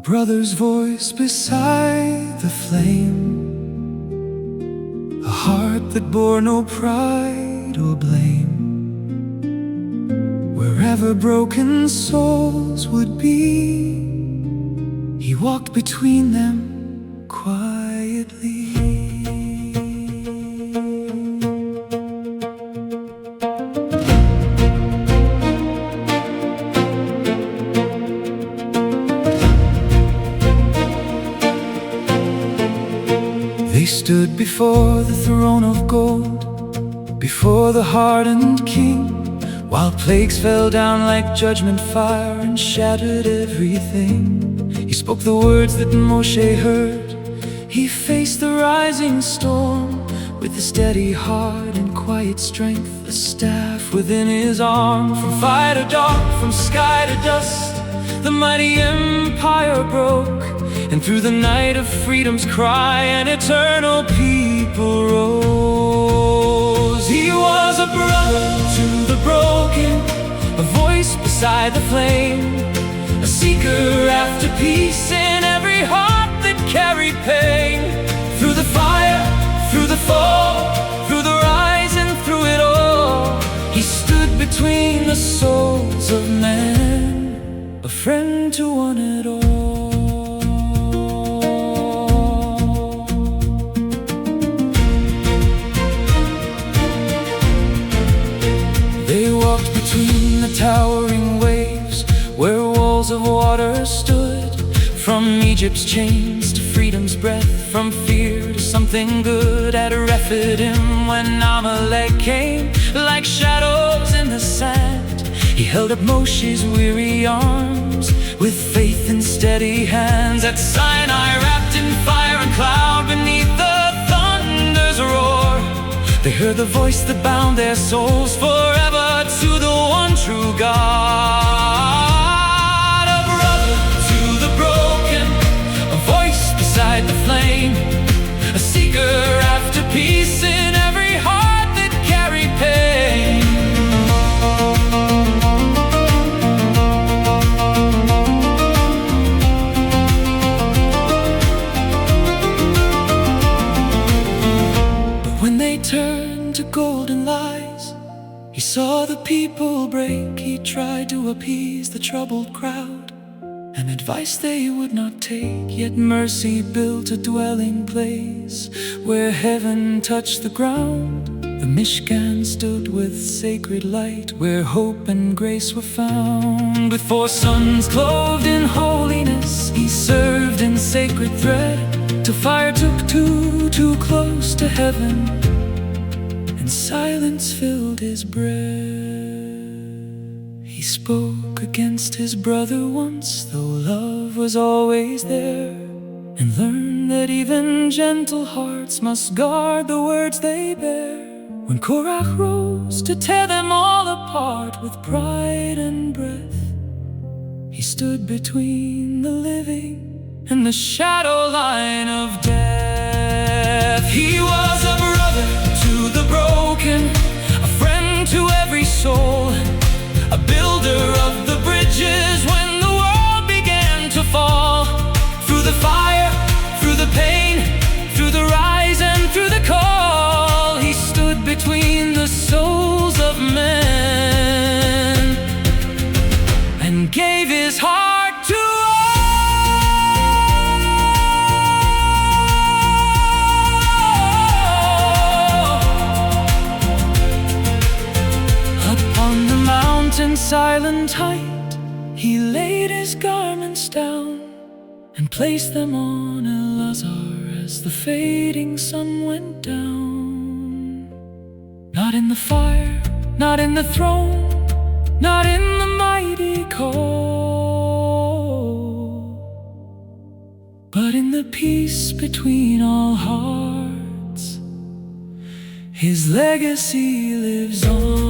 brother's voice beside the flame, a heart that bore no pride or blame. Wherever broken souls would be, he walked between them quietly. They stood before the throne of gold, before the hardened king, while plagues fell down like judgment fire and shattered everything. He spoke the words that Moshe heard. He faced the rising storm with a steady heart and quiet strength, a staff within his arm. From fire to dark, from sky to dust, the mighty empire broke, and through the night of freedom's cry, an eternal people rose. He was a brother to the broken, a voice beside the flame, a seeker after peace in every heart that carried pain. Through the fire, through the fall, through the rise and through it all, he stood between the souls of men, a friend to one and all. They walked between the towering waves where walls of water stood, from Egypt's chains to freedom's breath, from fear to something good. At Rephidim, when Amalek came like shadows in the sand, he held up Moshe's weary arms with faith and steady hands. At Sinai, wrapped in fire and cloud, beneath the thunder's roar, they heard the voice that bound their souls forever to the one true God. A brother to the broken, a voice beside the flame, a seeker after peace in every heart that carried pain. But when they turned to golden lies, he saw the people break. He tried to appease the troubled crowd, an advice they would not take. Yet mercy built a dwelling place where heaven touched the ground. The Mishkan stood with sacred light, where hope and grace were found. With 4 sons clothed in holiness, he served in sacred thread, till fire took too close to heaven, and silence filled his breath. He spoke against his brother once, though love was always there, and learned that even gentle hearts must guard the words they bear. When Korach rose to tear them all apart with pride and breath, he stood between the living and the shadow line of death. He was a brother to the broken, a friend to every soul, a builder of the bridges when the world began to fall. Through the fire, through the pain, through the rise and through the call, he stood between the souls of men and gave his heart to all. Upon the mountain silent height, he laid his garments down and placed them on Elazar as the fading sun went down. Not in the fire, not in the throne, not in the mighty call, but in the peace between all hearts, his legacy lives on.